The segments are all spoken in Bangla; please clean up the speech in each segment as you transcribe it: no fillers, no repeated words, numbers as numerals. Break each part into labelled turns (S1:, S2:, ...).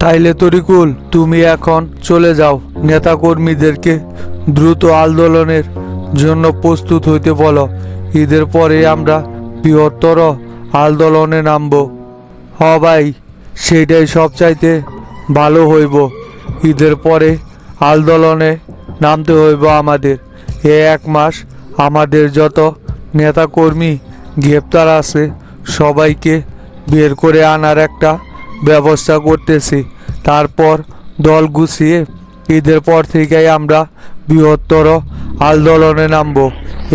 S1: তাইলে তরিকুল, তুমি এখন চলে যাও, নেতাকর্মীদেরকে দ্রুত আন্দোলনের জন্য প্রস্তুত হইতে বলো। ঈদের পরে আমরা বৃহত্তর আন্দোলনে নামব। হ ভাই, সেটাই সবচাইতে ভালো হইব। ঈদের পরে আন্দোলনে নামতে হইব আমাদের। এক মাস আমাদের যত নেতাকর্মী গ্রেপ্তার আছে সবাইকে বের করে আনার একটা ব্যবস্থা করতেছি। তারপর দল গুছিয়ে ঈদের পর থেকেই আমরা বৃহত্তর আন্দোলনে নামব।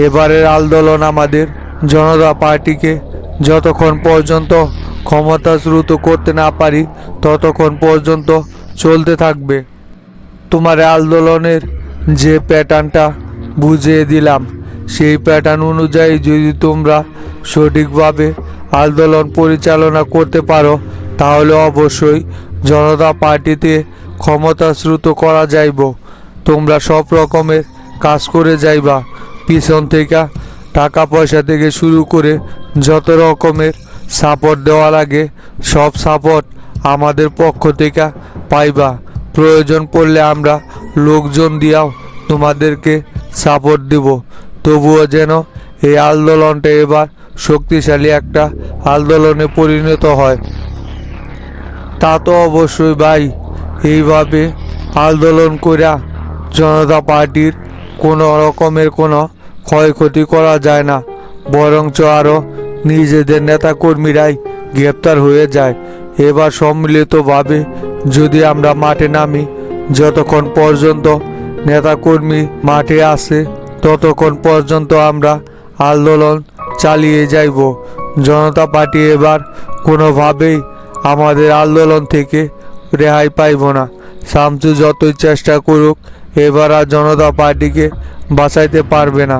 S1: এবারের আন্দোলন আমাদের জনতা পার্টিকে যতক্ষণ পর্যন্ত ক্ষমতাচ্যুত করতে না পারি ততক্ষণ পর্যন্ত চলতে থাকবে। তোমার আন্দোলনের যে প্যাটার্নটা বুঝিয়ে দিলাম, সেই প্যাটার্ন অনুযায়ী যদি তোমরা সঠিকভাবে আন্দোলন পরিচালনা করতে পারো তাহলে অবশ্যই জনতা পার্টিতে ক্ষমতাচ্যুত করা যাইব। তোমরা সব রকমের কাজ করে যাইবা, পিছন থেকে টাকা পয়সা থেকে শুরু করে যত রকমের সাপোর্ট দেওয়া লাগে সব সাপোর্ট আমাদের পক্ষ থেকে পাইবা। প্রয়োজন পড়লে আমরা লোকজন দিয়াও তোমাদেরকে সাপোর্ট দেব। তবুও যেন এই আন্দোলনটা এবার শক্তিশালী একটা আন্দোলনে পরিণত হয়। তা তো অবশ্যই ভাই, এইভাবে আন্দোলন কইরা জনতা পার্টির কোনো রকমের কোনো ক্ষয়ক্ষতি করা যায় না, বরঞ্চ আরও নিজেদের নেতাকর্মীরাই গ্রেপ্তার হয়ে যায়। এবার সম্মিলিতভাবে যদি আমরা মাঠে নামি, যতক্ষণ পর্যন্ত নেতাকর্মী মাঠে আছে ততক্ষণ পর্যন্ত আমরা আন্দোলন চালিয়ে যাইব। জনতা পার্টি এবার কোনোভাবেই আমাদের আন্দোলন থেকে রেহাই পাইব না। শামসু যতই চেষ্টা করুক এবার আর জনতা পার্টিকে বাঁচাইতে পারবে না।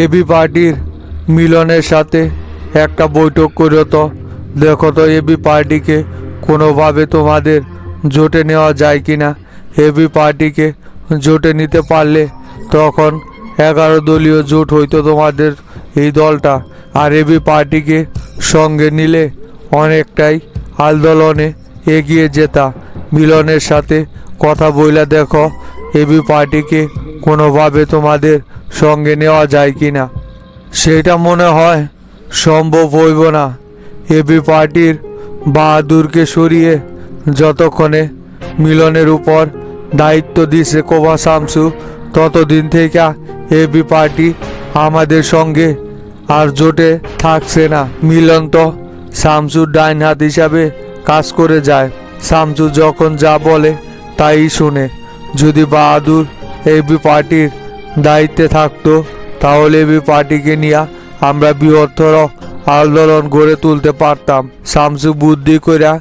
S1: এবি পার্টির মিলনের সাথে একটা বৈঠক করো তো, দেখো তো এবি পার্টিকে কোনোভাবে তোমাদের জোটে নেওয়া যায় কি না। এবি পার্টিকে জোটে নিতে পারলে তখন 11 দলীয় জোট হইতো তোমাদের এই দলটা, আর এবি পার্টিকে সঙ্গে নিলে অনেকটাই আন্দোলনে এগিয়ে যেতা। মিলনের সাথে কথা বইলা দেখো এবি পার্টিকে কোনোভাবে তোমাদের সঙ্গে নেওয়া যায় কি না। সেটা মনে হয় সম্ভব হইব না। এবি পার্টির বাহাদুরকে সরিয়ে যতক্ষণে মিলনের উপর দায়িত্ব দিছে কোবা শামসু, ততদিন থেকে এবি পার্টি আমাদের সঙ্গে আর জোটে থাকছে না। মিলন তো শামসুর ডাইন হাত হিসাবে কাজ করে যায়। শামসু যখন যা বলে তাই শুনে। যদি বাহাদুর এবি পার্টির দায়িত্বে থাকতো তাহলে এবি পার্টিকে নিয়ে আমরা বৃহত্তর আন্দোলন গড়ে তুলতে পারতাম। শামসু বুদ্ধি কইরা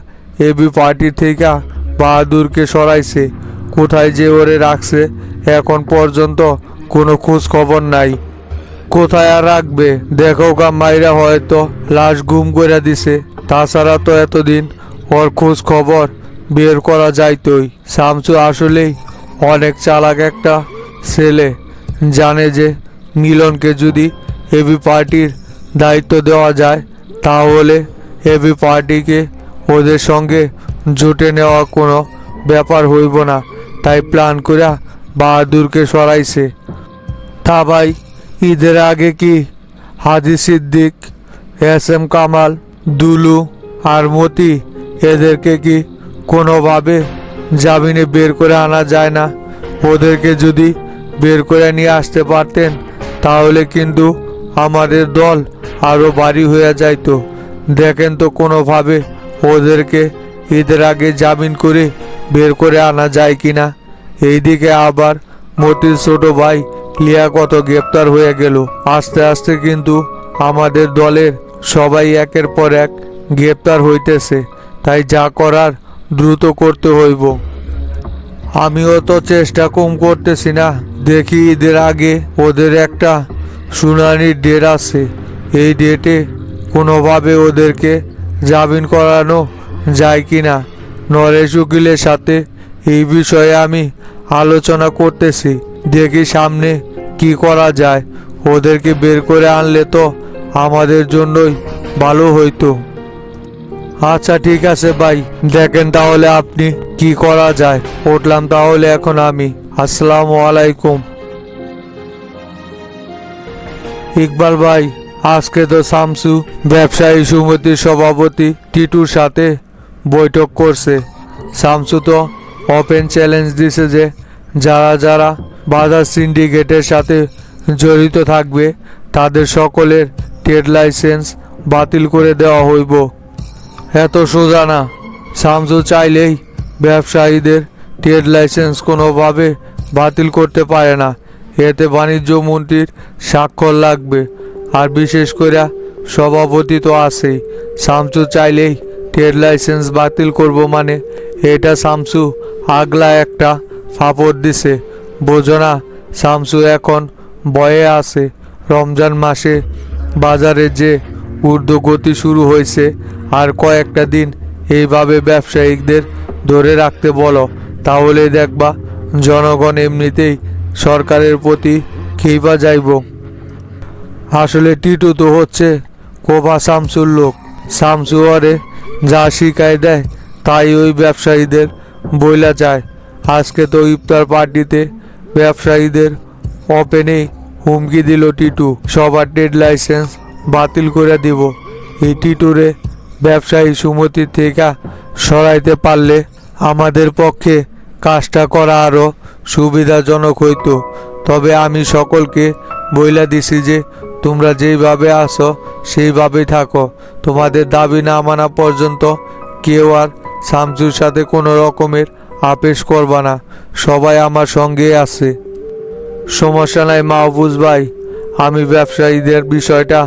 S1: এবি পার্টি থেকে বাহাদুরকে সরাইছে। কোথায় যে ওরে রাখছে এখন পর্যন্ত কোনো খোঁজ খবর নাই। কোথায় আর রাখবে, দেখো গা মাইরা হয়তো লাশ গুম করে দিছে। তাছাড়া তো এতদিন ওর খোঁজ খবর বের করা যাইতই। শামসু আসলেই অনেক চালাক একটা ছেলে, জানে যে মিলনকে যদি এবি পার্টির দায়িত্ব দেওয়া যায় তাহলে এবি পার্টিকে ওদের সঙ্গে জোটে নেওয়া কোনো ব্যাপার হইব না। তাই প্ল্যান করে বাহাদুরকে সরাইছে। তা ভাই, ঈদের আগে কি হাজি সিদ্দিক, এস.এম. কামাল, দুলু আর মতি এদেরকে কি কোনোভাবে জামিনে বের করে আনা যায় না? ওদেরকে যদি বের করে নিয়ে আসতে পারতেন তাহলে কিন্তু আমাদের দল আরও ভারী হয়ে যাইতো। দেখেন তো কোনোভাবে ওদেরকে ঈদের আগে জামিন করে বের করে আনা যায় কিনা। এইদিকে আবার মতির ছোট ভাই লিয়াকত গ্রেপ্তার হয়ে গেল। আস্তে আস্তে কিন্তু আমাদের দলের সবাই একের পর এক গ্রেপ্তার হইতেছে। তাই যা করার দ্রুত করতে হইব। আমিও তো চেষ্টা কম করতেছি না। দেখি ঈদের আগে ওদের একটা শুনানির ডেট আছে, এই ডেটে কোনোভাবে ওদেরকে জামিন করানো যায় কি না। নরেশ উকিলের সাথে এই বিষয়ে আমি আলোচনা করতেছি, দেখি সামনে কি করা যায়। ওদেরকে বের করে আনলে তো আমাদের জন্যই ভালো হইতো। আচ্ছা ঠিক আছে ভাই, দেখেন তাহলে আপনি কি করা যায়। উঠলাম তাহলে এখন আমি। আসসালামু আলাইকুম। ইকবাল ভাই, আজকে তো শামসু ব্যবসায়ী সমিতির সভাপতি টিটুর সাথে বৈঠক করছে। শামসু তো ওপেন চ্যালেঞ্জ দিছে যে যারা যারা বাজার সিন্ডিকেটের সাথে জড়িত থাকবে তাদের সকলের ট্রেড লাইসেন্স বাতিল করে দেওয়া হইব। এত সোজা না, শামসু চাইলেই ব্যবসায়ীদের ট্রেড লাইসেন্স কোনোভাবে বাতিল করতে পারে না। এতে বাণিজ্য মন্ত্রীর স্বাক্ষর লাগবে, আর বিশেষ করে সভাপতি তো আছেই। শামসু চাইলেই ট্রেড লাইসেন্স বাতিল করব মানে এটা শামসু আগলা একটা ফাপড় দিছে। বোঝো না, শামসু এখন ভয়ে আছে। রমজান মাসে বাজারে যে ঊর্ধ্বগতি শুরু হয়েছে, আর কয়েকটা দিন এইভাবে ব্যবসায়িকদের ধরে রাখতে বলো, তাহলে দেখবা জনগণ এমনিতেই সরকারের প্রতি খেইবা যাইব। আসলে টিটু তো হচ্ছে কোভা শামসুর লোক। শামসু ওরে যা শিখাই দেয় তাই ওই ব্যবসায়ীদের বইলা যায়। আজকে তো ইফতার পার্টিতে ব্যবসায়ীদের ওপেনেই হুমকি দিল টিটু, সবার ট্রেড লাইসেন্স বাতিল করে দিব। এই টিটুরে ব্যবসায়ী সমিতি থেকে সরাইতে পারলে আমাদের পক্ষে কাজটা করা আরও সুবিধাজনক হইতো। তবে আমি সকলকে বইলা দিছি যে তোমরা যেইভাবে আসো সেইভাবেই থাকো। তোমাদের দাবি না মানা পর্যন্ত কেউ আর শামসুর সাথে কোনো রকমের আপেশ করবা না। সবাই আমার সঙ্গে আছে। সমস্যা নাই মাহফুজ ভাই, আমি ব্যবসায়ীদের বিষয়টা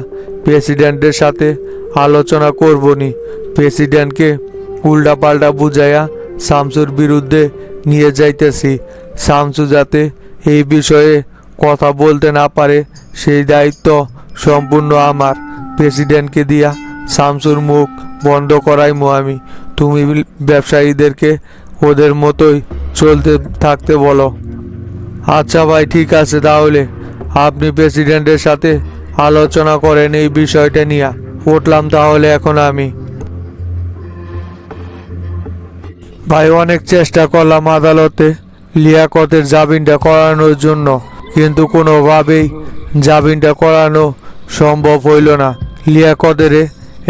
S1: প্রেসিডেন্টের সাথে আলোচনা করবনি। প্রেসিডেন্টকে উল্টাপাল্টা বুঝাইয়া শামসুর বিরুদ্ধে নিয়ে যাইতেছি। শামসু যাতে এই বিষয়ে কথা বলতে না পারে সেই দায়িত্ব সম্পূর্ণ আমার। প্রেসিডেন্টকে দিয়া শামসুর মুখ বন্ধ করাইমু আমি। তুমি ব্যবসায়ীদেরকে ওদের মতোই চলতে থাকতে বলো। আচ্ছা ভাই, ঠিক আছে, তাহলে আপনি প্রেসিডেন্টের সাথে আলোচনা করেন এই বিষয়টা নিয়ে। উঠলাম তাহলে এখন আমি। ভাই, অনেক চেষ্টা করলাম আদালতে লিয়াকতের জামিনটা করানোর জন্য, কিন্তু কোনোভাবেই জামিনটা করানো সম্ভব হইল না। লিয়াকতের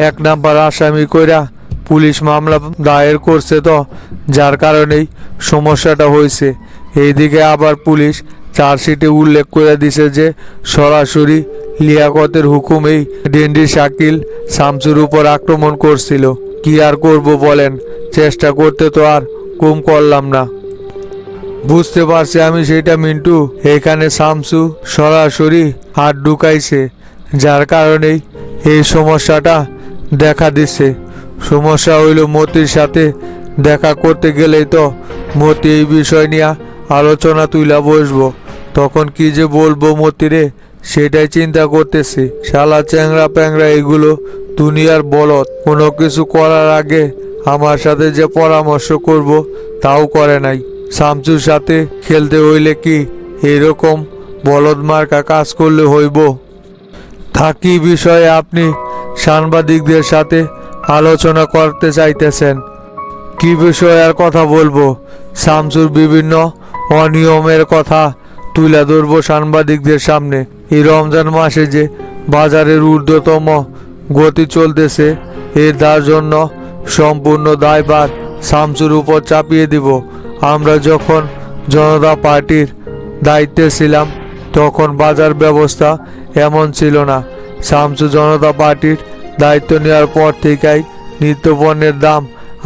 S1: 1 নাম্বার আসামি কইরা পুলিশ মামলা দায়ের করছে, তো যার কারণেই সমস্যাটা হয়েছে। এইদিকে আবার পুলিশ চার্জশিটে উল্লেখ করে দিছে যে সরাসরি লিয়াকতের হুকুমেই ডেন্ডি শাকিল শামসুর উপর আক্রমণ করছিল। কি আর করব বলেন, চেষ্টা করতে তো আর কম করলাম না। বুঝতে পারছি আমি সেটা মিন্টু, এখানে শামসু সরাসরি হাত ঢুকাইছে, যার কারণেই এই সমস্যাটা দেখা দিচ্ছে। সমস্যা হইল মতির সাথে দেখা করতে গেলেই তো মতি এই বিষয় নিয়ে আলোচনা তুইলা বসবো। তখন কি যে বলবো মতিরে সেটাই চিন্তা করতেছি। শালা চ্যাংরা প্যাংরা এগুলো দুনিয়ার বলদ, কোনো কিছু করার আগে আমার সাথে যে পরামর্শ করব তাও করে নাই। শামসুর সাথে খেলতে হইলে কি এরকম বলদ মার্কা কাজ করলে হইব? থাকি বিষয়ে আপনি সাংবাদিকদের সাথে আলোচনা করতে চাইতেছেন? কি বিষয়ে আর কথা বলবো? শামসুর বিভিন্ন অনিয়মের কথা তুলে ধরবো সাংবাদিকদের সামনে। এই রমজান মাসে যে বাজারের ঊর্ধ্বতম গতি চলতেছে, তার জন্য সম্পূর্ণ দায়ভার শামসুর উপর চাপিয়ে দিব। আমরা যখন জনতা পার্টির দায়িত্বে ছিলাম তখন বাজার ব্যবস্থা এমন ছিল না। শামসু জনতা পার্টির দায়িত্ব নেওয়ার পর থেকেই নিত্যপণ্যের দাম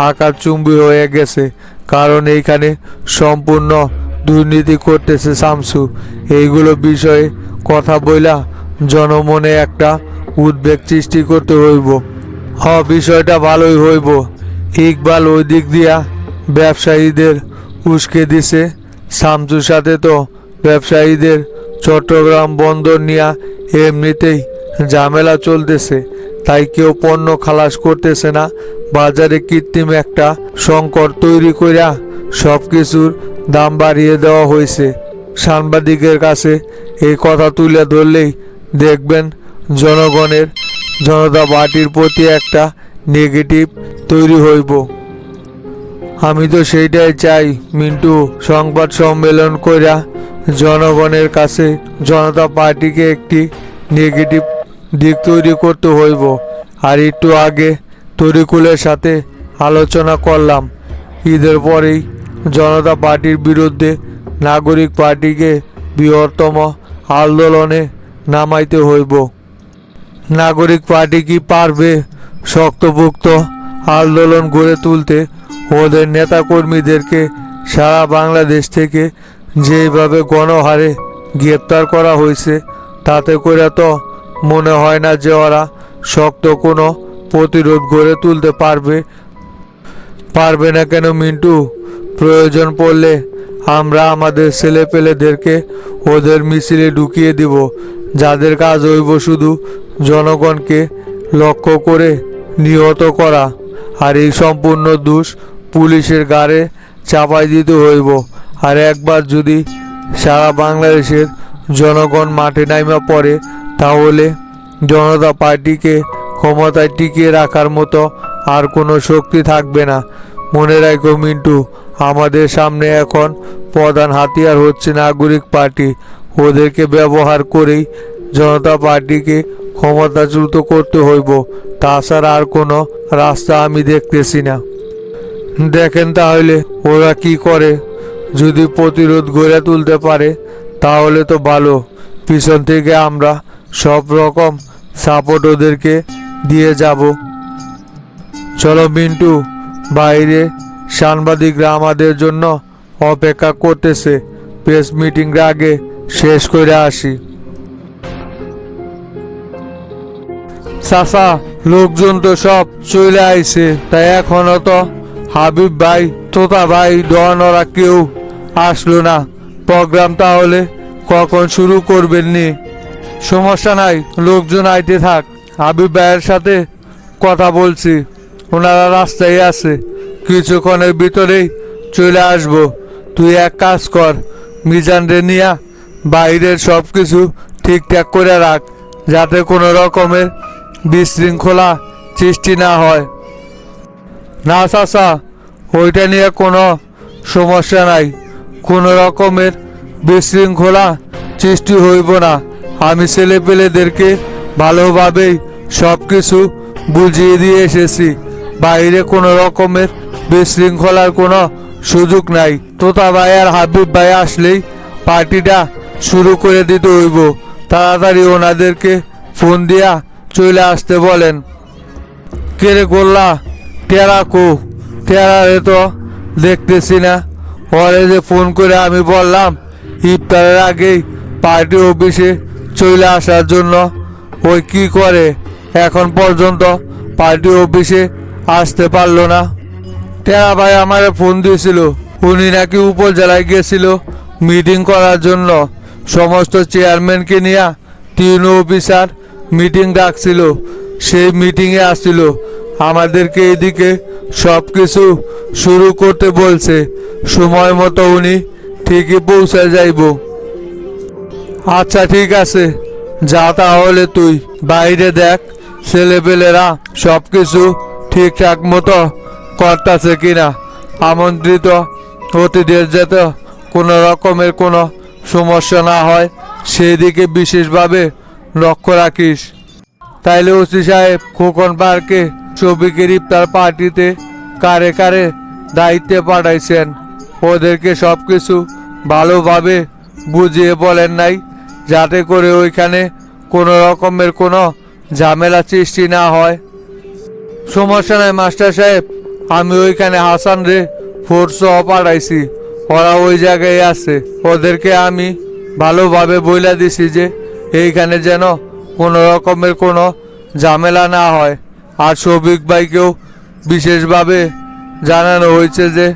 S1: আকাশচুম্বী হয়ে গেছে, কারণ এইখানে সম্পূর্ণ দুর্নীতি করতেছে শামসু। এইগুলো বিষয়ে কথা বইলা জনমনে একটা উদ্বেগ সৃষ্টি করতে হইব। বিষয়টা ভালোই হইব। ইকবাল ওই দিক দিয়া ব্যবসায়ীদের উস্কে দিছে। শামসুর সাথে তো ব্যবসায়ীদের চট্টগ্রাম বন্দর নিয়ে এমনিতেই ঝামেলা চলতেছে, তাই কেউ পণ্য খালাস করতেছে না। বাজারে কৃত্রিম একটা সংকট তৈরি কইরা সব কিছুর দাম বাড়িয়ে দেওয়া হয়েছে। সাংবাদিকের কাছে এই কথা তুলে ধরলেই দেখবেন জনগণের জনতা পার্টির প্রতি একটা নেগেটিভ তৈরি হইব। আমি তো সেইটাই চাই মিন্টু, সংবাদ সম্মেলন কইরা জনগণের কাছে জনতা পার্টিকে একটি নেগেটিভ দিক তৈরি করতে হইব। আর একটু আগে তরিকুলের সাথে আলোচনা করলাম, ঈদের পরেই জনতা পার্টির বিরুদ্ধে নাগরিক পার্টিকে বৃহত্তম আন্দোলনে নামাইতে হইব। নাগরিক পার্টি কি পারবে শক্তপোক্ত আন্দোলন গড়ে তুলতে? ওদের নেতাকর্মীদেরকে সারা বাংলাদেশ থেকে যেভাবে গণহারে গ্রেপ্তার করা হয়েছে, তাতে করে তো মনে হয় না যে ওরা শক্ত কোনো প্রতিরোধ গড়ে তুলতে পারবে না কেন মিন্টু? প্রয়োজন পড়লে আমরা আমাদের ছেলেপেলেদেরকে ওদের মিছিলে ঢুকিয়ে দিব, যাদের কাজ হইব শুধু জনগণকে লক্ষ্য করে নিহত করা। আর এই সম্পূর্ণ দোষ পুলিশের ঘাড়ে চাপাই দিতে হইব। আর একবার যদি সারা বাংলাদেশের জনগণ মাঠে নাইমা পড়ে, তাহলে জনতা পার্টিকে ক্ষমতায় টিকিয়ে রাখার মতো আর কোনো শক্তি থাকবে না। মনে রাখো মিন্টু, আমাদের সামনে এখন প্রধান হাতিয়ার হচ্ছে নাগরিক পার্টি। ওদেরকে ব্যবহার করেই জনতা পার্টিকে ক্ষমতাচ্যুত করতে হইব, তাছাড়া আর কোনো রাস্তা আমি দেখতেছি না। দেখেন তাহলে ওরা কি করে। যদি প্রতিরোধ গড়ে তুলতে পারে তাহলে তো ভালো, পিছন থেকে আমরা সব রকম সাপোর্ট ওদেরকে দিয়ে যাব। চলো মিন্টু, বাইরে সাংবাদিকরা আমাদের জন্য অপেক্ষা করতেছে, প্রেস মিটিংটা আগে শেষ করে আসি। চাচা, লোকজন তো সব চলে আইছে, তাই এখনো তো হাবিব ভাই, তোতা ভাই, ডন ওরা কেউ আসলো না। প্রোগ্রাম তাহলে কখন শুরু করবেন নি? সমস্যা নাই, লোকজন আইতে থাক। হাবিব ভাইয়ের সাথে কথা বলছি, ওনারা রাস্তায় আছে, কিছুক্ষণের ভিতরেই চলে আসবো। তুই এক কাজ কর, মিজান রে নিয়া বাইরের সব কিছু ঠিকঠাক করে রাখ, যাতে কোনো রকমের বিশৃঙ্খলা সৃষ্টি না হয়। না চাচা, ওইটা নিয়ে কোনো সমস্যা নাই, কোনো রকমের বিশৃঙ্খলা সৃষ্টি হইব না। আমি ছেলেপেলেদেরকে ভালোভাবেই সব কিছু বুঝিয়ে দিয়ে এসেছি, বাইরে কোনো রকমের বিশৃঙ্খলার কোনো সুযোগ নাই। তোতা ভাই আর হাবিব ভাই আসলেই পার্টিটা শুরু করে দিতে হইব। তাড়াতাড়ি ওনাদেরকে ফোন দিয়া চলে আসতে বলেন। কেরে গোল্লা, টেরা কো? টেরারে তো দেখতেছি না। ওরে যে ফোন করে আমি বললাম ইফতারের আগেই পার্টি অফিসে চলে আসার জন্য, ওই কি করে এখন পর্যন্ত পার্টি অফিসে আসতে পারলো না। টেরা ভাই আমারে ফোন দিয়েছিল, উনি নাকি উপজেলায় গেছিল মিটিং করার জন্য। সমস্ত চেয়ারম্যানকে নিয়ে 3 অফিসার মিটিং ডাকছিল, সেই মিটিংয়ে আসছিল। আমাদেরকে এদিকে সব কিছু শুরু করতে বলছে, সময় মতো উনি ঠিকই পৌঁছে যাইব। আচ্ছা ঠিক আছে, যা তাহলে তুই বাইরে দেখ ছেলেপেলেরা সব কিছু ঠিকঠাক মতো করতেছে কিনা। আমন্ত্রিত অতিথিদের যাতে কোনো রকমের কোনো সমস্যা না হয় সেই দিকে বিশেষভাবে লক্ষ্য রাখিস। তাইলে ওসি সাহেব, খোকন পার্কে শফিকের ইফতার পার্টিতে কারে কারে দায়িত্বে পাঠাইছেন, ওদেরকে সব কিছু ভালোভাবে বুঝিয়ে বলেন নাই, যাতে করে ওইখানে কোনো রকমের কোনো ঝামেলা সৃষ্টি না হয়। সমস্যা নাই মাস্টার সাহেব, আমি ওইখানে হাসান রে ফোর্স পাঠাইছি, ওরা ওই জায়গায় আছে। ওদেরকে আমি ভালোভাবে বইলা দিছি যে এইখানে যেন কোনো রকমের কোনো ঝামেলা না হয়। আর শফিক ভাইকেও বিশেষভাবে জানানো হয়েছে যে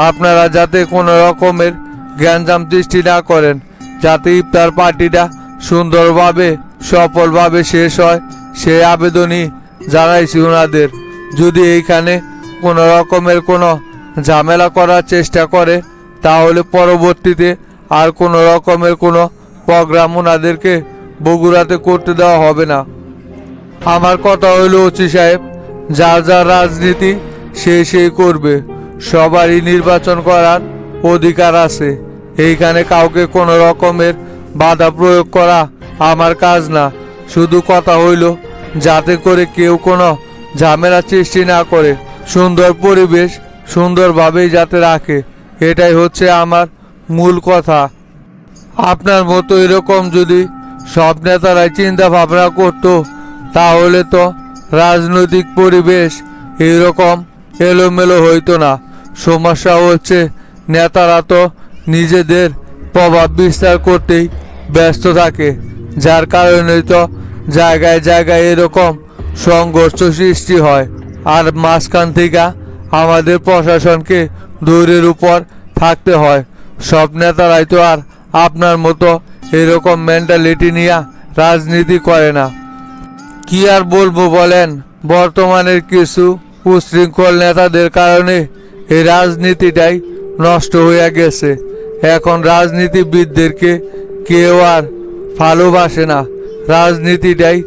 S1: আপনারা যাতে কোনো রকমের গ্যাঞ্জাম সৃষ্টি না করেন, যাতে ইফতার পার্টিটা সুন্দরভাবে সফলভাবে শেষ হয়, সেই আবেদনই জানাইছি ওনাদের। যদি এইখানে কোনো রকমের কোনো ঝামেলা করার চেষ্টা করে, তাহলে পরবর্তীতে আর কোনো রকমের কোনো প্রোগ্রাম ওনাদেরকে বগুড়াতে করতে দেওয়া হবে না। আমার কথা হইল ওসি সাহেব, যার যার রাজনীতি সেই করবে। সবারই নির্বাচন করার অধিকার আছে। এইখানে কাউকে কোনো রকমের বাধা প্রয়োগ করা আমার কাজ না। শুধু কথা হইল যাতে করে কেউ কোনো ঝামেলা সৃষ্টি না করে, সুন্দর পরিবেশ সুন্দরভাবেই যাতে রাখে, এটাই হচ্ছে আমার মূল কথা। আপনার মতো এরকম যদি সব নেতারাই চিন্তা ভাবনা করতো তাহলে তো রাজনৈতিক পরিবেশ এরকম এলোমেলো হইতো না। সমস্যা হচ্ছে নেতারা তো নিজেদের প্রভাব বিস্তার করতেই ব্যস্ত থাকে, যার কারণে তো জায়গায় জায়গায় এরকম সংঘর্ষ সৃষ্টি হয়। আর মাঝখান থেকে আমাদের প্রশাসনকে দৌড়ের উপর থাকতে হয়। সব নেতারাই তো আর আপনার মতো এরকম মেন্টালিটি নিয়ে রাজনীতি করে না। কি আর বলবো বলেন, বর্তমানের কিছু উশৃঙ্খল নেতাদের কারণে এই রাজনীতিটাই নষ্ট হয়ে গেছে। এখন রাজনীতিবিদদেরকে কেউ আর ভালোবাসে না। রাজনীতিটাই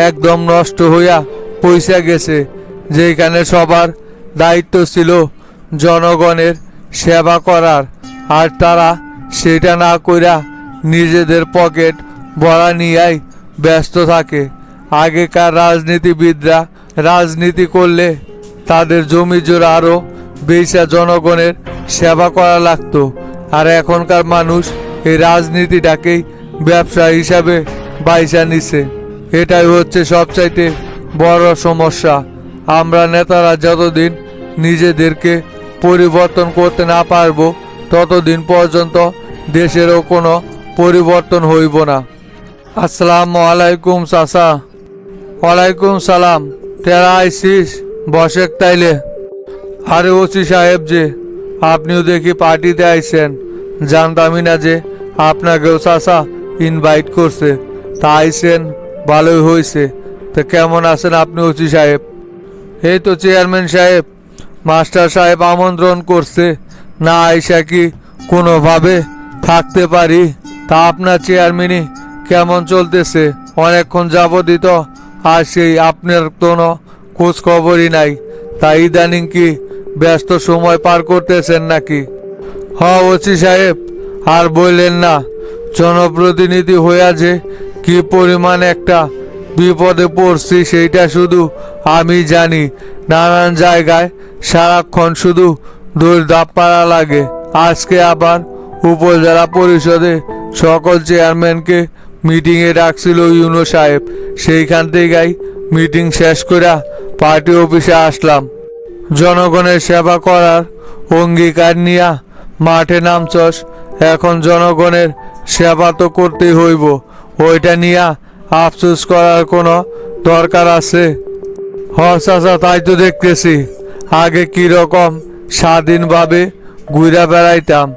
S1: একদম নষ্ট হইয়া পয়সা গেছে, যেখানে সবার দায়িত্ব ছিল জনগণের সেবা করার, আর তারা সেটা না কইরা নিজেদের পকেট ভরা নিয়েই ব্যস্ত থাকে। আগেকার রাজনীতিবিদরা রাজনীতি করলে তাদের জমি জোড়া আরও বেশি জনগণের সেবা করা লাগতো, আর এখনকার মানুষ এই রাজনীতিটাকেই ব্যবসা হিসাবে বাইসা নিছে। এটাই হচ্ছে সবচাইতে বড় সমস্যা। আমরা নেতারা যতদিন নিজেদেরকে পরিবর্তন করতে না পারবো ততদিন পর্যন্ত দেশেরও কোনো পরিবর্তন হইব না। আসসালামু আলাইকুম চাচা। ওয়ালাইকুম সালাম। তেরা আইসিস বসেক তাইলে। আরে ওসি সাহেব যে, আপনিও দেখি পার্টিতে আইছেন। জানতামই না যে আপনাকেও চাচা ইনভাইট করছে। তা আইছেন, ভালোই হয়েছে। তা কেমন আছেন আপনি ওসি সাহেব? এই তো চেয়ারম্যান সাহেব, মাস্টার সাহেব আমন্ত্রণ করছে, না আইসা কি কোনোভাবে থাকতে পারি? তা আপনার চেয়ারম্যানই কেমন চলতেছে? অনেকক্ষণ যাবতই তো আর সেই আপনার কোনো খোঁজ খবরই নাই। তাই ইদানিং কি ব্যস্ত সময় পার করতেছেন নাকি? হ ওসি সাহেব, আর বললেন না, জনপ্রতিনিধি হইয়া যে কি পরিমাণ একটা বিপদে পড়ছি সেইটা শুধু আমি জানি। নানান জায়গায় সারাক্ষণ শুধু দৌড় পাড়া লাগে। আজকে আবার উপজেলা পরিষদে সকল চেয়ারম্যানকে মিটিংয়ে ডাকছিল ইউনো সাহেব। সেইখান থেকেই মিটিং শেষ করে পার্টি অফিসে আসলাম। জনগণের সেবা করার অঙ্গীকার নিয়া মাঠে নামছস, এখন জনগণের সেবা তো করতেই হইব। ওইটা নিয়া আফসোস করার কোনো দরকার আছে? হ চাচা, তাই তো দেখতেছি। আগে কিরকম স্বাধীনভাবে ঘুরে বেড়াইতাম,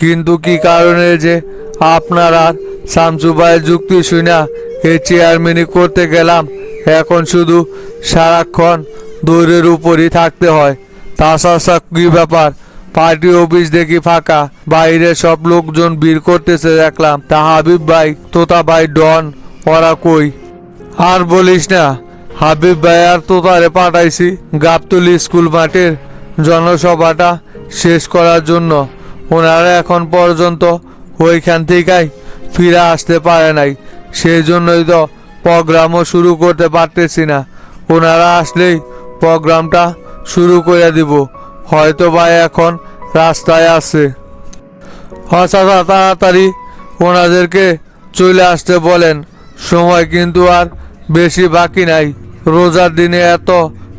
S1: কিন্তু কি কারণে যে আপনার আর শামসু ভাইয়ের যুক্তি শুনা এই চেয়ারম্যানই করতে গেলাম, এখন শুধু সারাক্ষণ দৌড়ের উপরই থাকতে হয়। তাছাড়া কি ব্যাপার, পার্টি অফিস দেখি ফাঁকা, বাইরে সব লোকজন ভিড় করতেছে দেখলাম। তা হাবিব ভাই, তোতা ভাই, ডন ওরা কই? আর বলিস না, হাবিব ভাই আর তোতারে পাঠাইছি গাবতলী স্কুল মাঠের জনসভাটা শেষ করার জন্য। ওনারা এখন পর্যন্ত ওইখান থেকেই ফিরে আসতে পারে নাই। সেই জন্যই তো প্রোগ্রামও শুরু করতে পারতেছি না। ওনারা আসলেই প্রোগ্রামটা শুরু করে দিব। হয়তো ভাই এখন রাস্তায় আছে। আচ্ছা, তাড়াতাড়ি ওনাদেরকে চলে আসতে বলেন। সময় কিন্তু আর বেশি বাকি নাই। রোজার দিনে এত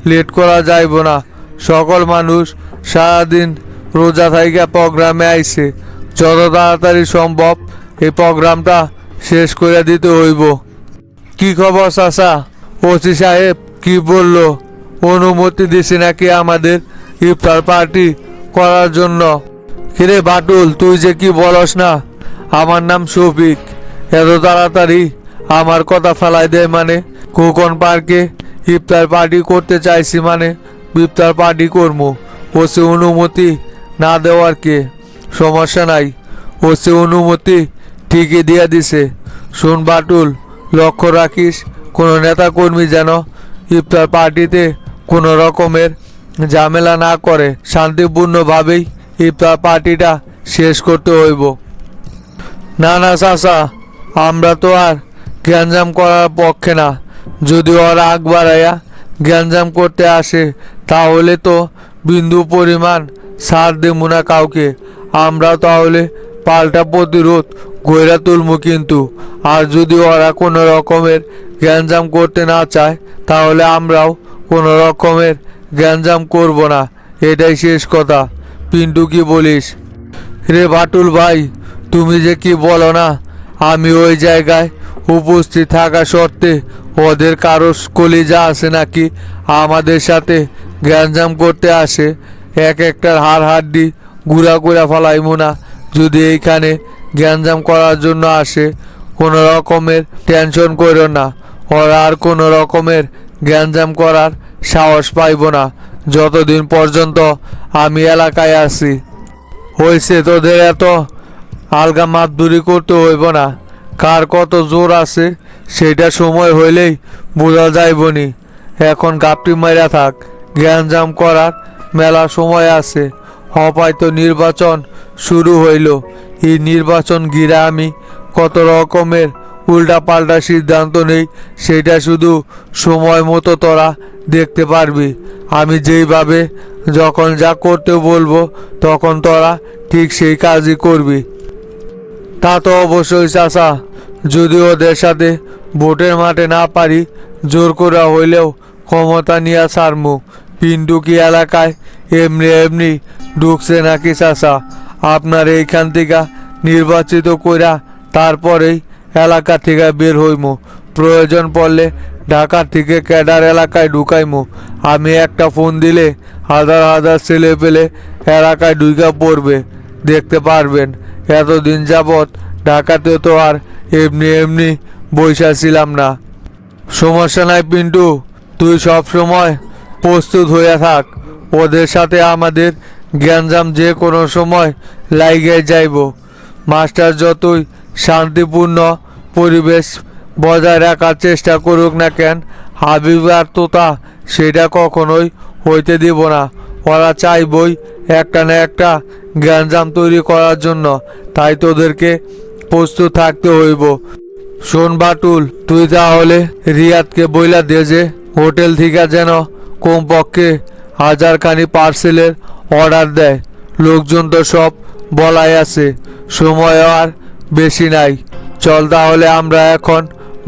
S1: লেট করা যাইব না। সকল মানুষ সারাদিন রোজা থাইকা প্রোগ্রামে আইছে। যত তাড়াতাড়ি সম্ভব এই প্রোগ্রামটা শেষ করে দিতে হইব। কি খবর চাচা? ওসি সাহেব কি বলল? অনুমতি দিছে নাকি আমাদের ইফতার পার্টি করার জন্য? কিরে বাটুল, তুই যে কি বলস না? আমার নাম শফিক। এত তাড়াতাড়ি আমার কথা ফেলাই দেয় মানে? খোকন পার্কে ইফতার পার্টি করতে চাইছি মানে ইফতার পার্টি করবো। ওসি অনুমতি না দেওয়ার কে? সমস্যা নাই, ওসি অনুমতি ঠিকই দিয়ে দিছে। শোন বাটুল, লক্ষ্য রাখিস কোনো নেতা কর্মী যেন ইফতার পার্টিতে কোনো রকমের ঝামেলা না করে শান্তিপূর্ণভাবেই ইফতার পার্টিটা শেষ করতে হইব। না না চাচা, আমরা তো আর গ্যাঞ্জাম করার পক্ষে না। যদি ওরা আগ বাড়াইয়া গ্যাঞ্জাম করতে আসে তাহলে তো বিন্দু পরিমাণ ছাড় দেবো না কাউকে। আমরা তাহলে পাল্টা প্রতিরোধ গইরা তুলবো। কিন্তু আর যদি ওরা কোনো রকমের গ্যাঞ্জাম করতে না চায় তাহলে আমরাও কোনো রকমের গ্যাঞ্জাম করব না, এটাই শেষ কথা। পিন্টু, কি বলিস রে? বাটুল ভাই, তুমি যে কি বলো না, আমি ওই জায়গায় উপস্থিত থাকা সত্ত্বে ওদের কারো কলিজা আছে নাকি আমাদের সাথে গ্যাঞ্জাম করতে আসে? এক একটার হাড় হাড্ডি গুঁড়া গুঁড়া ফেলাইমু না যদি এইখানে গ্যাঞ্জাম করার জন্য আসে। কোনো রকমের টেনশন করো না, ওরা আর কোনো রকমের গ্যাঞ্জাম করার সাহস পাইব না যতদিন পর্যন্ত আমি এলাকায় আছি। হয়েছে, তোদের এত আলগা মাতদুরি করতে হইব না। কার কত জোর আছে সেটা সময় হইলেই বোঝা যাইবনি। এখন গাপটি মাইরা থাক, গ্যাঞ্জাম করার মেলা সময় আছে। হয়তো নির্বাচন শুরু হইল, এই নির্বাচন ঘিরে আমি কত রকমের উল্টা পাল্টা সিদ্ধান্ত নেই সেটা শুধু সময় মতো তোরা দেখতে পারবি। আমি যেইভাবে যখন যা করতে বলবো তখন তোরা ঠিক সেই কাজই করবি। তা তো অবশ্যই চাচা, যদি ওদের সাথে ভোটের মাঠে না পারি জোর করা হইলেও ক্ষমতা নিয়ে ছাড়মু। পিন্টু কি এলাকায় এমনি এমনি ঢুকছে নাকি চাচা? আপনার এইখান থেকে নির্বাচিত কইরা তারপরেই এলাকা থেকে বের হইমু। প্রয়োজন পড়লে ঢাকা থেকে ক্যাডার এলাকায় ঢুকাইমু। আমি একটা ফোন দিলে হাজার হাজার ছেলে পেলে এলাকায় ঢুকা পড়বে, দেখতে পারবেন। এতদিন যাবৎ ঢাকাতে তো আর এমনি এমনি বইসা ছিলাম না। সমস্যা নাই পিন্টু, তুই সব সময় প্রস্তুত হয়ে থাক। ওদের সাথে আমাদের গ্যাঞ্জাম যে কোনো সময় লাইগে যাইব। মাস্টার যতই শান্তিপূর্ণ পরিবেশ বজায় রাখার চেষ্টা করুক না কেন, হাবিব আর তোতা সেটা কখনোই হইতে দিব না। ওরা চাইবই একটা না একটা গ্যাঞ্জাম তৈরি করার জন্য, তাই তোদেরকে প্রস্তুত থাকতে হইব। শোন বাটুল, তুই তাহলে রিয়াদকে বইলা দে যে হোটেল থেকে যেন কমপক্ষে 1000 খানি পার্সেলের অর্ডার দেয়। লোকজন তো সব বলাই আছে, সময় আর বেশি নাই। চল তাহলে আমরা এখন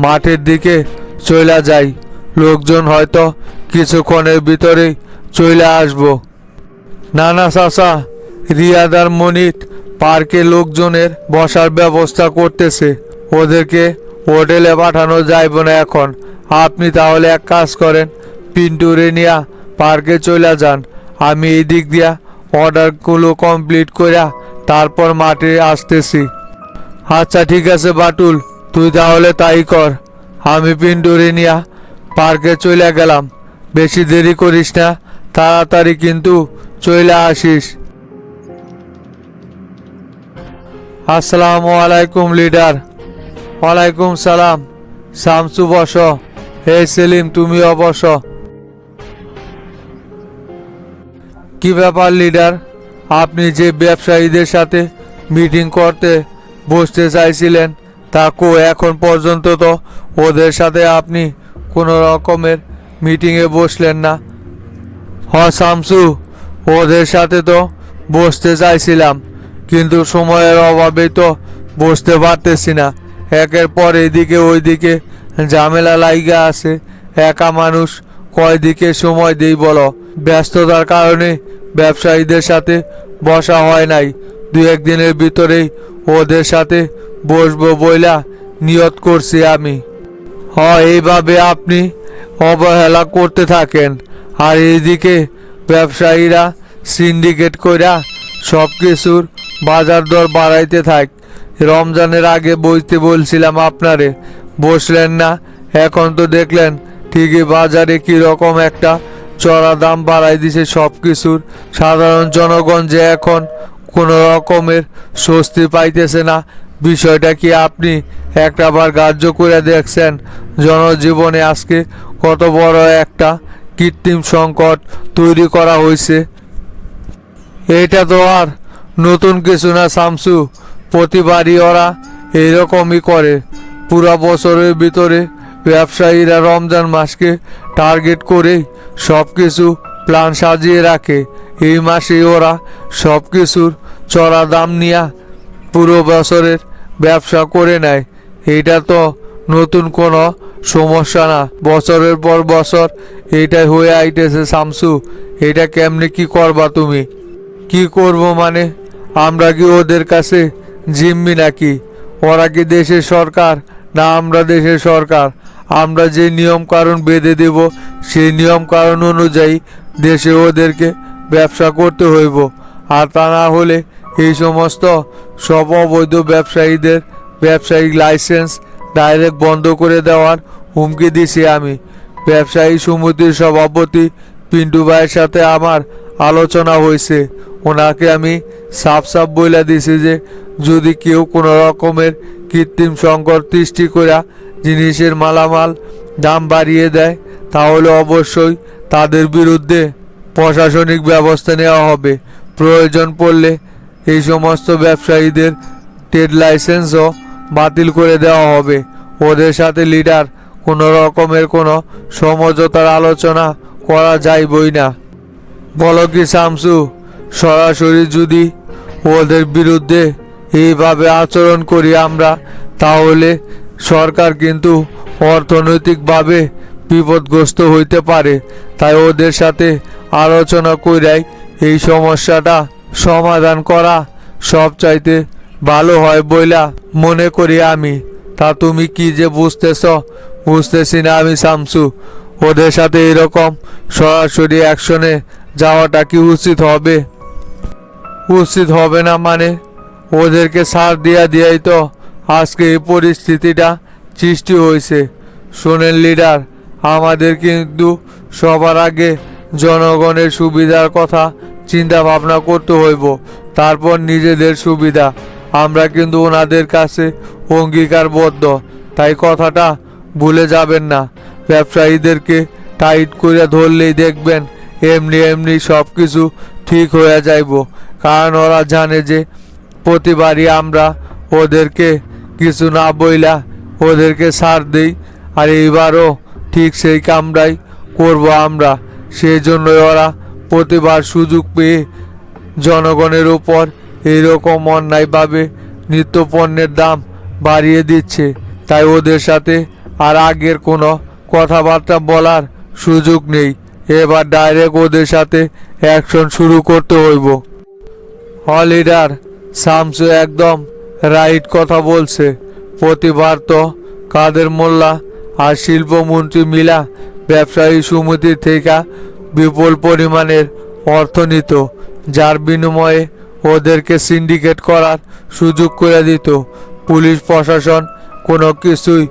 S1: মাঠের দিকে চলে যাই। লোকজন হয়তো কিছুক্ষণের ভিতরেই চলে আসবো। না না চাচা, রিয়াদ আর মনির পার্কে লোকজনের বসার ব্যবস্থা করতেছে, ওদেরকে হোটেলে পাঠানো যাইব না এখন। আপনি তাহলে এক কাজ করেন, পিন্টু রেনিয়া পার্কে চলে যান। আমি এই দিক দিয়া অর্ডারগুলো কমপ্লিট করিয়া তারপর মাঠে আসতেছি। আচ্ছা ঠিক আছে বাটুল, তুই তাহলে তাই কর। আমি পিন্টু রেনিয়া পার্কে চলে গেলাম। বেশি দেরি করিস না, তাড়াতাড়ি কিন্তু চলে আসিস। আসসালামু আলাইকুম লিডার। ওয়ালাইকুম সালাম। শামসু বস। এই সেলিম, তুমিও বস। কি ব্যাপার লিডার, আপনি যে ব্যবসায়ীদের সাথে মিটিং করতে বসতে চাইছিলেন তা এখন পর্যন্ত তো ওদের সাথে আপনি কোনো রকমের মিটিংয়ে বসলেন না। শামসু, ওদের সাথে তো বসতে চাইছিলাম কিন্তু সময়ের অভাবে তো বসতে পারতেছি না। একের পর এদিকে ওইদিকে ঝামেলা লাইগা আছে। একা মানুষ কয় দিকে সময় দেই বলো? ব্যস্ততার কারণে ব্যবসায়ীদের সাথে বসা হয় নাই। 2-1 দিনের ভিতরেই ওদের সাথে বসবো বইলা নিয়ত করছি আমি। এইভাবে আপনি অবহেলা করতে থাকেন আর এইদিকে ব্যবসায়ীরা সিন্ডিকেট কইরা সব কিছুর বাজার দর বাড়াইতে থাক। রমজানের আগে বসতে বলছিলাম আপনারে, বসলেন না। এখন তো দেখলেন ঠিকই বাজারে কীরকম একটা চড়া দাম বাড়াই দিছে সব কিছুর। সাধারণ জনগণ যে এখন কোনো রকমের স্বস্তি পাইতেছে না। বিষয়টা কি আপনি একটাবার গ্রাহ্য করে দেখছেন? জনজীবনে আজকে কত বড় একটা কৃত্রিম সংকট তৈরি করা হয়েছে। এটা তো আর নতুন কিছু না শামসু, প্রতিবারই ওরা এইরকমই করে। পুরা বছরের ভিতরে ব্যবসায়ীরা রমজান মাসকে টার্গেট করেই সব কিছু প্ল্যান সাজিয়ে রাখে। এই মাসেই ওরা সব কিছুর চড়া দাম নিয়ে পুরো বছরের ব্যবসা করে নেয়। এটা তো নতুন কোনো সমস্যা না, বছরের পর বছর এইটাই হয়ে আইতেছে শামসু। এটা কেমনে কি করবা তুমি? কি করব মানে, আমরা কি ওদের কাছে জিম্মি নাকি? ওরা কি দেশের সরকার না আমরা দেশের সরকার? আমরা যে নিয়ম কারণ বেঁধে দেব সেই নিয়ম কারণ অনুযায়ী দেশে ওদেরকে ব্যবসা করতে হইব। আর তা না হলে এই সমস্ত সব অবৈধ ব্যবসায়ীদের ব্যবসায়িক লাইসেন্স ডাইরেক্ট বন্ধ করে দেওয়ার হুমকি দিছি আমি। ব্যবসায়ী সমিতির সভাপতি পিন্টু ভাইয়ের সাথে আমার আলোচনা হয়েছে। ওনাকে আমি সাফ সাফ বইলা দিছি যে যদি কেউ কোনো রকমের কৃত্রিম সংকট সৃষ্টি করে জিনিসের মালামাল দাম বাড়িয়ে দেয় তাহলে অবশ্যই তাদের বিরুদ্ধে প্রশাসনিক ব্যবস্থা নেওয়া হবে। প্রয়োজন পড়লে এই সমস্ত ব্যবসায়ীদের ট্রেড লাইসেন্সও বাতিল করে দেওয়া হবে। ওদের সাথে লিডার কোনো রকমের কোনো সমঝোতার আলোচনা করা যাইবই না। বলো কি শামসু, সরাসরি যদি ওদের বিরুদ্ধে এইভাবে আচরণ করি আমরা, তাহলে সরকার কিন্তু অর্থনৈতিকভাবে বিপদগ্রস্ত হইতে পারে। তাই ওদের সাথে আলোচনা কইরাই এই সমস্যাটা সমাধান করা সবচাইতে ভালো হয় বইলা মনে করি আমি। তা তুমি কি যে বুঝতেছি না আমি শামসু। ওদের সাথে এরকম সরাসরি অ্যাকশনে যাওয়াটা কি উচিত হবে? উচিত হবে না মানে, ওদেরকে ছাড় দিয়াই তো আজকে এই পরিস্থিতিটা সৃষ্টি হয়েছে। শোনেন লিডার, আমাদের কিন্তু সবার আগে জনগণের সুবিধার কথা চিন্তা ভাবনা করতে হইব, তারপর নিজেদের সুবিধা। আমরা কিন্তু ওনাদের কাছে অঙ্গীকারবদ্ধ, তাই কথাটা ভুলে যাবেন না। ব্যবসায়ীদেরকে টাইট করে ধরলেই দেখবেন এমনি সব কিছু ঠিক হয়ে যাইব। কারণ ওরা জানে যে প্রতিবারই আমরা ওদেরকে কিছু না বইলা ওদেরকে ছাড় দেই, আর এইবারও ঠিক সেই কামটাই করব আমরা। সেই জন্যই ওরা প্রতিবার সুযোগ পেয়ে জনগণের উপর এইরকম অন্যায়ভাবে নিত্যপণ্যের দাম বাড়িয়ে দিচ্ছে। তাই ওদের সাথে আর আগের কোনো কথাবার্তা বলার সুযোগ নেই। এবার ডাইরেক্ট ওদের সাথে অ্যাকশন শুরু করতে হইব। লিডার, শামসু একদম রাইট কথা বলছে। প্রতিবার তো কাদের মোল্লা আর শিল্পমন্ত্রী মিলা ব্যবসায়ী সমিতি থেকে বিপুল পরিমাণের অর্থ নিত, যার বিনিময়ে ওদেরকে সিন্ডিকেট করার সুযোগ করে দিত। পুলিশ প্রশাসন কোনো কিছুই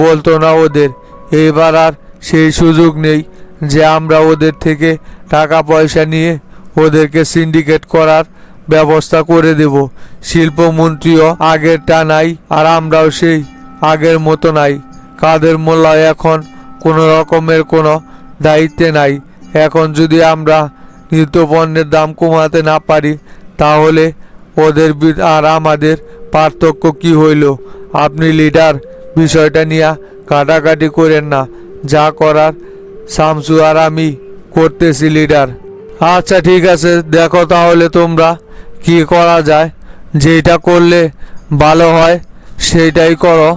S1: বলতো না ওদের। এবার আর সেই সুযোগ নেই যে আমরা ওদের থেকে টাকা পয়সা নিয়ে ওদেরকে সিন্ডিকেট করার ব্যবস্থা করে দেব। শিল্পমন্ত্রীও আগেরটা নাই, আর আমরাও সেই আগের মতো নাই। কাদের মোল্লা এখন কোনো রকমের কোনো দায়িত্বে নাই। এখন যদি আমরা নিত্যপণ্যের দাম কমাতে না পারি, তাহলে ওদের আর আমাদের পার্থক্য কি হইল? আপনি লিডার বিষয়টা নিয়ে কাটাকাটি করেন না। যা করার শামসু আর আমি করতেছি লিডার। আচ্ছা ঠিক আছে, দেখো তাহলে তোমরা কি করা যায়। যেটা করলে ভালো হয় সেইটাই করো।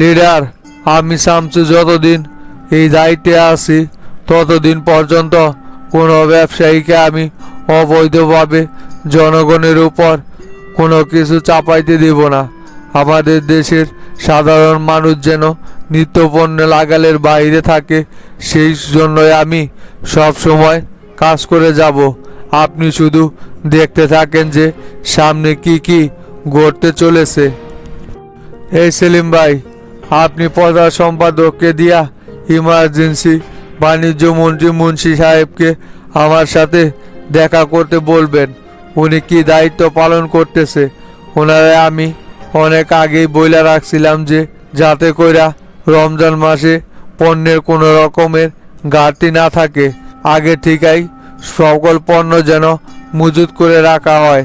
S1: লিডার, আমি শামসু যতদিন এই দায়িত্বে আছি ততদিন পর্যন্ত কোনো ব্যবসায়ীকে আমি অবৈধভাবে জনগণের উপর কোনো কিছু চাপাইতে দেব না। আমাদের দেশের সাধারণ মানুষ যেন নিত্যপণ্য লাগালের বাইরে থাকে, সেই জন্যই আমি সব সময় কাজ করে যাব। আপনি শুধু দেখতে থাকেন যে সামনে কি কি ঘটতে চলেছে। এই সেলিম ভাই, আপনি প্রধান সম্পাদককে দিয়া ইমার্জেন্সি বাণিজ্য মন্ত্রী মুন্সি সাহেবকে আমার সাথে দেখা করতে বলবেন। উনি কি দায়িত্ব পালন করতেছে ওনারে আমি অনেক আগেই বইলা রাখছিলাম যে যাতে কইরা রমজান মাসে পণ্যের কোনো রকমের ঘাটতি না থাকে। আগে থেকেই সকল পণ্য যেন মজুত করে রাখা হয়।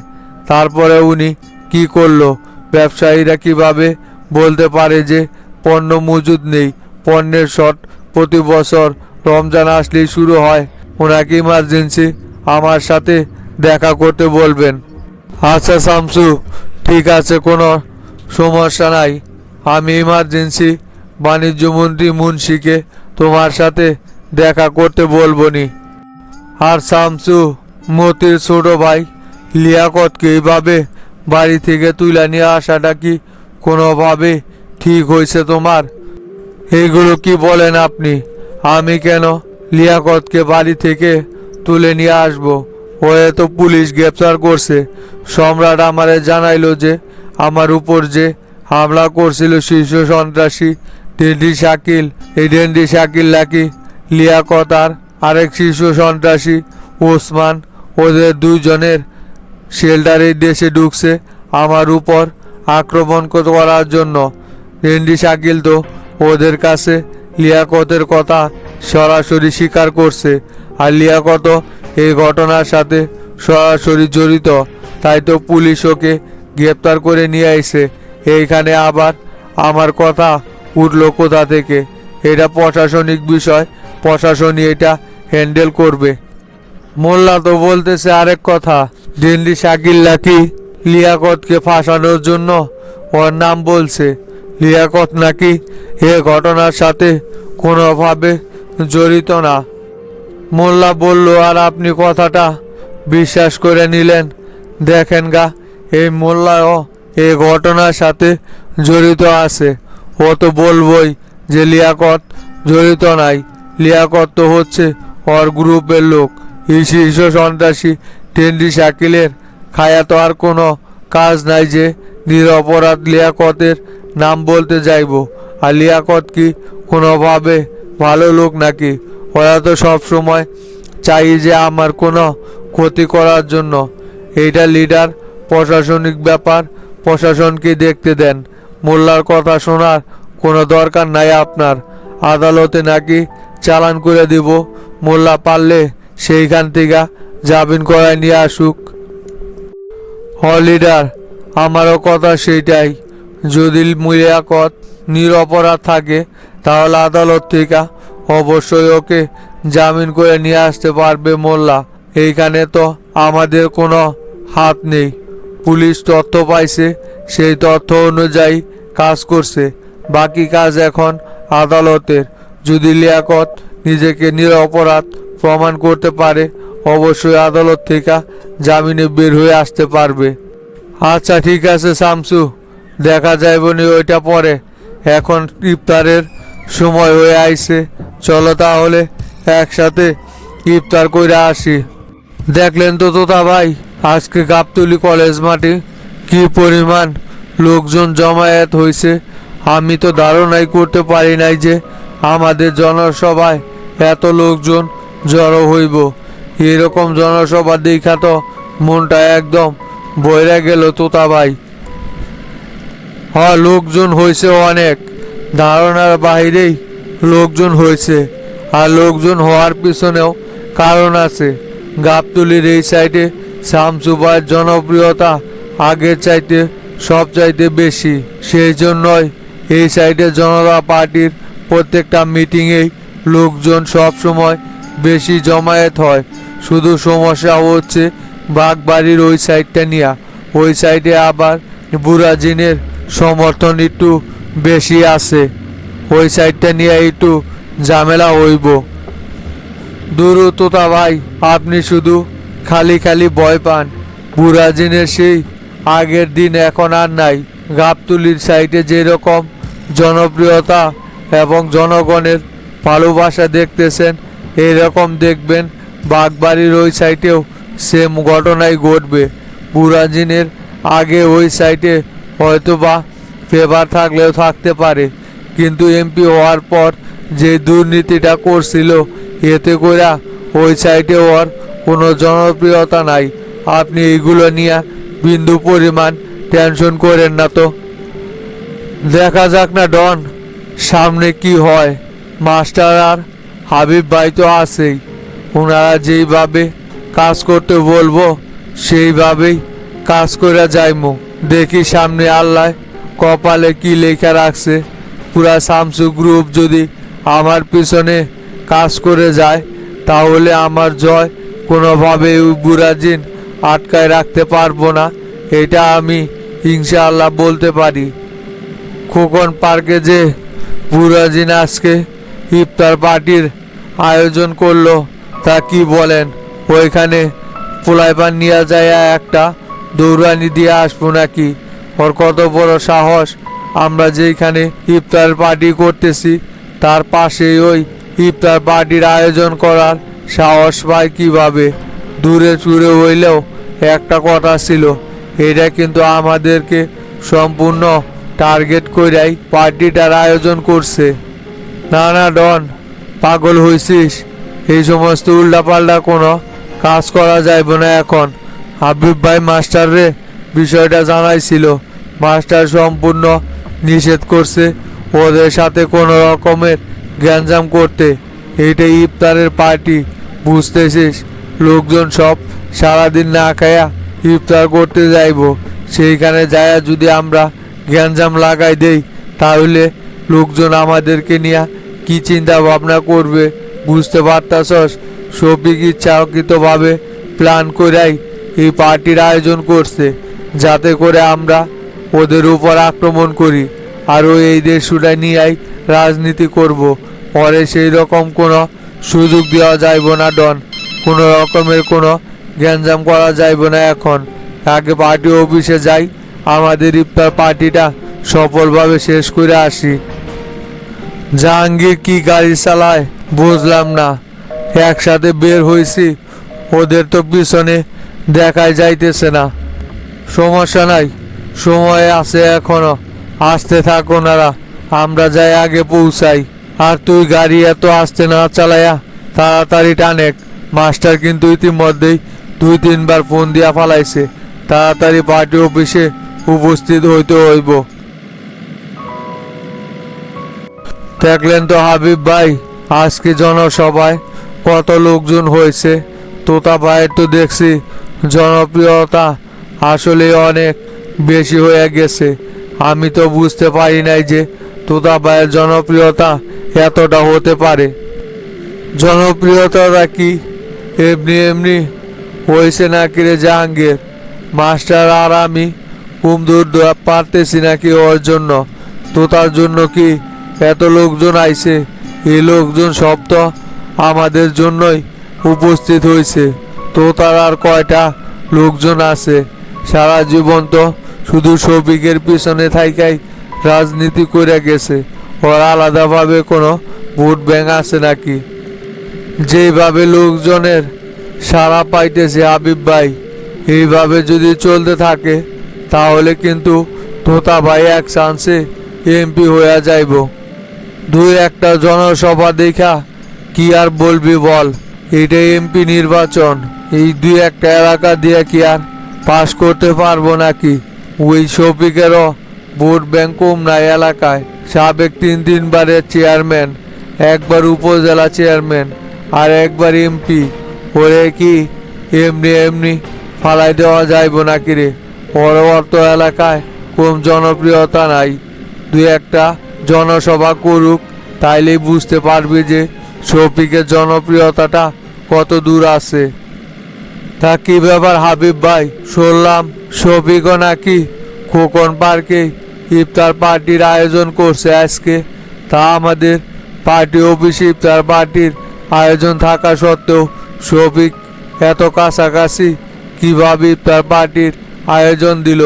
S1: তারপরে উনি কি করলো? ব্যবসায়ীরা কিভাবে বলতে পারে যে পণ্য মজুদ নেই? পণ্যের শর্ট প্রতি বছর রমজান আসলেই শুরু হয়। ওনাকে ইমার্জেন্সি আমার সাথে দেখা করতে বলবেন। আচ্ছা শামসু, ঠিক আছে, কোনো সমস্যা নাই। আমি ইমার্জেন্সি বাণিজ্যমন্ত্রী মুন্সিকে তোমার সাথে দেখা করতে বলবো নি। আর শামসু, মতির ছোট ভাই লিয়াকতকে এইভাবে বাড়ি থেকে তুলে নিয়ে আসাটা কি কোনোভাবে ঠিক হয়েছে তোমার? এইগুলো কি বলেন আপনি? আমি কেন লিয়াকতকে বাড়ি থেকে তুলে নিয়ে আসবো? ও তো পুলিশ গ্রেপ্তার করছে। সম্রাট আমারে জানাইলো যে আমার উপর যে হামলা করছিল শীর্ষ সন্ত্রাসী ডেন্ডি শাকিল, এই ডেন্ডি শাকিল নাকি লিয়াকত আর আরেক শীর্ষ সন্ত্রাসী ওসমান, ওদের দুইজনের শেল্টারে দেশে ঢুকছে আমার উপর আক্রমণ করার জন্য। ডেন্ডি শাকিল তো ওদের কাছে লিয়াকতের কথা সরাসরি স্বীকার করছে। আর লিয়াকত এই ঘটনার সাথে সরাসরি জড়িত। তাই তো পুলিশ ওকে গ্রেপ্তার করে নিয়ে আইছে। এইখানে আবার আমার কথা উঠলো কোথা থেকে? এটা প্রশাসনিক বিষয়, প্রশাসনই এটা হ্যান্ডেল করবে। মোল্লা তো বলতেছে আরেক কথা, ডেন্ডি শাকিল নাকি লিয়াকতকে ফাঁসানোর জন্য ওর নাম বলছে। লিয়াকত নাকি এ ঘটনার সাথে কোনোভাবে জড়িত না। মোল্লা বলল, আর আপনি কথাটা বিশ্বাস করে নিলেন? দেখেন গা, এই মোল্লাও এই ঘটনার সাথে জড়িত আছে। ও তো বলবই যে লিয়াকত জড়িত নাই। লিয়াকত তো হচ্ছে ওর গ্রুপের লোক। এই শীর্ষ সন্ত্রাসী টেন্ডি শাকিলের খায়া তো আর কোনো কাজ নাই যে নিরপরাধ লিয়াকতের নাম বলতে যাইব। আর লিয়াকত কি কোনোভাবে ভালো লোক নাকি? ওরা তো সব সময় চাই যে আমার কোনো ক্ষতি করার জন্য। এইটা লিডার, প্রশাসনিক ব্যাপার, প্রশাসনকে দেখতে দেন। মোল্লার কথা শোনার কোনো দরকার নাই আপনার। আদালতে নাকি চালান করে দিব। মোল্লা পারলে সেইখান থেকে জামিন করায় নিয়ে আসুক। লিডার, আমারও কথা সেইটাই। যদি লিয়াকত নিরপরাধ থাকে তাহলে আদালত থেকে অবশ্যই ওকে জামিন করে নিয়ে আসতে পারবে মোল্লা। এইখানে তো আমাদের কোনো হাত নেই। পুলিশ তথ্য পাইছে, সেই তথ্য অনুযায়ী কাজ করছে। বাকি কাজ এখন আদালতের। যদি লিয়াকত নিজেকে নিরপরাধ প্রমাণ করতে পারে, অবশ্যই আদালত থেকে জামিনে বের হয়ে আসতে পারবে। আচ্ছা ঠিক আছে শামসু, দেখা যাইব নি ওইটা পরে। এখন ইফতারের সময় হয়ে আইছে, চলো তাহলে একসাথে ইফতার কইরা আসি। দেখলেন তো তোতা ভাই, আজকে গাবতলী কলেজ মাঠে কি পরিমাণ লোকজন জমায়েত হয়েছে। আমি তো ধারণাই করতে পারি নাই যে আমাদের জনসভায় এত লোকজন জড়ো হইব। এরকম জনসভা দেখা তো মনটা একদম বইরা গেল তোতা ভাই। লোকজন হয়েছে অনেক, ধারণার বাইরেই লোকজন হয়েছে। আর লোকজন হওয়ার পিছনেও কারণ আছে। গাবতলীর এই সাইডে শামসু ভাইয়ের জনপ্রিয়তা আগের চাইতে সব চাইতে বেশি। সেই জন্যই এই সাইডে জনতা পার্টির প্রত্যেকটা মিটিংয়েই লোকজন সব সময় বেশি জমায়েত হয়। শুধু সমস্যা হচ্ছে বাগবাড়ির ওই সাইডটা নিয়ে। ওই সাইডে আবার বুড়াজিনের সমর্থন একটু বেশি আছে। ওই সাইডটা নিয়ে একটু ঝামেলা হইব। দূরু তোতা ভাই, আপনি শুধু খালি খালি ভয় পান। বুড়াজিনের সেই আগের দিন এখন আর নাই। গাবতলীর সাইডে যেরকম জনপ্রিয়তা এবং জনগণের ভালোবাসা দেখতেছেন, এইরকম দেখবেন বাগবাড়ির ওই সাইডেও সেম ঘটনাই ঘটবে। বুড়াজিনের আগে ওই সাইডে হয়তোবা ফেভার থাকলেও থাকতে পারে, কিন্তু এমপি হওয়ার পর যে দুর্নীতিটা করছিল, এতে করে ওই সাইডে ওর কোনো জনপ্রিয়তা নাই। আপনি এইগুলো নিয়ে বিন্দু পরিমাণ টেনশন করেন না তো। দেখা যাক না ডন, সামনে কি হয়। মাস্টার আর হাবিব ভাই তো আছেই, ওনারা যেইভাবে কাজ করতে বলবো সেইভাবেই কাজ করে যাইমু। দেখি সামনে আল্লাহ কপালে কি লেখা রাখছে। পুরা শামসু গ্রুপ যদি আমার পিছনে কাজ করে যায় তাহলে আমার জয় কোনোভাবে ওই বুড়া জিন আটকায় রাখতে পারবো না, এটা আমি ইনশাআল্লাহ বলতে পারি। খোকন পার্কে যে বুড়া জিন আজকে ইফতার পার্টির আয়োজন করলো তা কি বলেন? ওইখানে পোলাইপান নিয়ে যায় একটা দৌড়ানি দিয়ে আসবো নাকি? ওর কত বড় সাহস! আমরা যেখানে ইফতার পার্টি করতেছি তার পাশেই ওই ইফতার পার্টির আয়োজন করার সাহস পায় কিভাবে? দূরে চূড়ে হইলেও একটা কথা ছিল, এটা কিন্তু আমাদেরকে সম্পূর্ণ টার্গেট কইরাই পার্টিটার আয়োজন করছে। না না ডন, পাগল হইছিস? এই সমস্ত উল্টাপাল্টা কোনো কাজ করা যাইবে না এখন। হাবিব ভাই মাস্টার রে বিষয়টা জানাইছিল, মাস্টার সম্পূর্ণ নিষেধ করছে ওদের সাথে কোনো রকমের গ্যাঞ্জাম করতে। এইটা ইফতারের পার্টি, বুঝতেছিস? লোকজন সব সারাদিন না খায়া ইফতার করতে যাইব, সেইখানে যায়া যদি আমরা গ্যাঞ্জাম লাগাই দেই তাহলে লোকজন আমাদেরকে নিয়ে কি চিন্তা ভাবনা করবে বুঝতে পারতাছস? শফিক ইচ্ছাকৃতভাবে প্ল্যান করাই এই পার্টির আয়োজন করছে যাতে করে আমরা ওদের উপর আক্রমণ করি আর ওই এই দেশটা নিয়েই রাজনীতি করব। পরে সেই রকম কোনো সুযোগ দেওয়া যাইব না ডন, কোনো রকমের কোনো গ্যাঞ্জাম করা যাইব না এখন। আগে পার্টি অফিসে যাই, আমাদের ইফতার পার্টিটা সফলভাবে শেষ করে আসি। জাহাঙ্গীর কি গাড়ি চালায় বুঝলাম না, একসাথে বের হয়েছি, ওদের তো পিছনে দেখাই যাইতেছে না। সমস্যা নাই, সময় আছে এখনো, আসতে থাক ওনারা, আমরা যাই আগে পৌঁছাই। আর তুই গাড়ি এত আসতে না চালায়া তাড়াতাড়ি টানেক। মাস্টার কিন্তু ইতিমধ্যেই 2-3 বার ফোন দিয়া ফালাইছে, তাড়াতাড়ি পার্টি অফিসে উপস্থিত হইতে হইব। দেখলেন তো হাবিব ভাই, আজকে জনসভায় কত লোকজন হয়েছে। তোতা ভাইয়ের তো দেখছি জনপ্রিয়তা আসলে অনেক বেশি হয়ে গেছে। আমি তো বুঝতে পারি নাই যে তোতা ভাইয়ের জনপ্রিয়তা এতটা হতে পারে। জনপ্রিয়তাটা কি এমনি এমনি হয়েছে নাকি রে জাহাঙ্গীর? মাস্টার আর আমি কম দূর পারতেছি নাকি ওর জন্য? তোতার জন্য কি এত লোকজন আইছে? এই লোকজন সব তো আমাদের জন্যই উপস্থিত হয়েছে। তোতার আর কয়টা লোকজন আছে? সারা জীবন তো শুধু শফিকের পিছনে থাইকাই রাজনীতি করে গেছে। ওর আলাদাভাবে কোনো ভোট ব্যাংক আছে নাকি? যেভাবে লোকজনের সাড়া পাইতেছে হাবিব ভাই, এইভাবে যদি চলতে থাকে তাহলে কিন্তু তোতা ভাই এক চান্সে এমপি হয়ে যাইব। 2-1টা জনসভা দেখা কি আর বলবি বল? এটা এমপি নির্বাচন, এই 2-1টা এলাকা দিয়ে কি আর পাশ করতে পারবো নাকি? ওই শফিকেরও ভোট ব্যাংক কম নাই এলাকায়। সাবেক 3 বারের চেয়ারম্যান, একবার উপজেলা চেয়ারম্যান আর একবার এমপি। ওরে কি এমনি এমনি ফালাই দেওয়া যাইব নাকি রে? পরবর্ত এলাকায় কম জনপ্রিয়তা নাই। 2-1টা জনসভা করুক, তাইলেই বুঝতে পারবি যে শফিকের জনপ্রিয়তাটা কত দূর আছে। তা কি ব্যাপার হাবিব ভাই, শুনলাম শফিকও নাকি খোকন পার্কে ইফতার পার্টির আয়োজন করছে আজকে। তা আমাদের পার্টি অফিসে ইফতার পার্টির আয়োজন থাকা সত্ত্বেও শফিক এত কাছাকাছি কিভাবে ইফতার পার্টির আয়োজন দিল?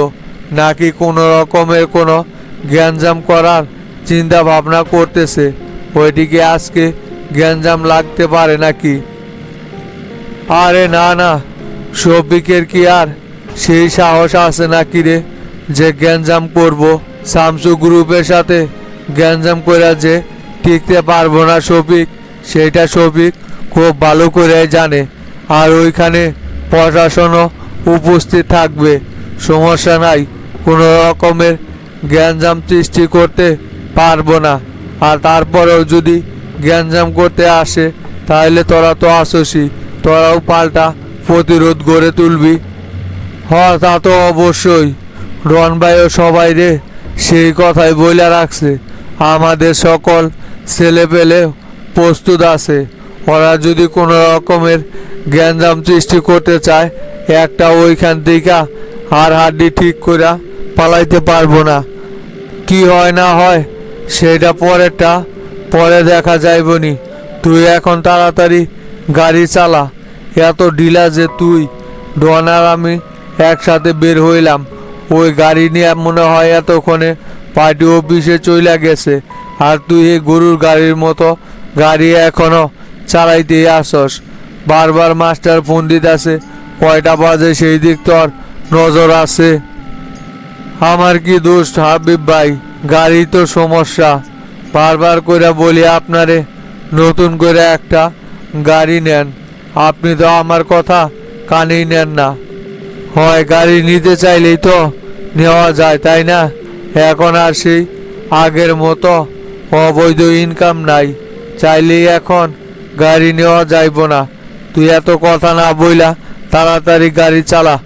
S1: নাকি কোনো রকমের কোনো গ্যাঞ্জাম করার চিন্তা ভাবনা করতেছে? ওইদিকে আজকে গ্যাঞ্জাম লাগতে পারে নাকি? আরে না না, শফিকের কি আর সেই সাহস আছে নাকি রে যে গ্যাঞ্জাম করব? শামসু গ্রুপের সাথে গ্যাঞ্জাম করে যে টিকতে পারবো না শফিক, সেটা শফিক খুব ভালো করে জানে। আর ওইখানে প্রশাসনও উপস্থিত থাকবে, সমস্যা নাই, কোনো রকমের গ্যাঞ্জাম সৃষ্টি করতে পারবো না। আর তারপরেও যদি গ্যাঞ্জাম করতে আসে তাহলে তোরা তো আসোসই, তোরাও পাল্টা প্রতিরোধ গড়ে তুলবি। তা তো অবশ্যই। রন ভাইও সবাই রে সেই কথাই বইলা রাখছে। আমাদের সকল ছেলে পেলে প্রস্তুত আছে। ওরা যদি কোনো রকমের গ্যাঞ্জাম সৃষ্টি করতে চায়, একটা ওইখান থেকে আর হাড্ডি ঠিক করে পালাইতে পারবো না। কি হয় না হয় সেটা পরেরটা পরে দেখা যাইবনি। তুই এখন তাড়াতাড়ি গাড়ি চালা। এত ঢিলা যে তুই, ডন আর আমি একসাথে বের হইলাম, ওই গাড়ি নিয়ে মনে হয় এতক্ষণে পার্টি অফিসে চইলা গেছে, আর তুই এই গরুর গাড়ির মতো গাড়ি এখনো চালাইতেই আসস। বারবার মাস্টার ফোন দিতেছে, কয়টা বাজে সেই দিক তোর নজর আছে? আমার কি দোষ হাবিব ভাই, গাড়ি তো সমস্যা। বারবার করে বলি আপনারে নতুন করে একটা গাড়ি নেন, আপনি তো আমার কথা কানেই নেন না। হয় গাড়ি নিতে চাইলেই তো নেওয়া যায়, তাই না? এখন আর সেই আগের মতো অবৈধ ইনকাম নাই, চাইলেই এখন গাড়ি নেওয়া যাইব না। তুই এত কথা না বইলা তাড়াতাড়ি গাড়ি চালা।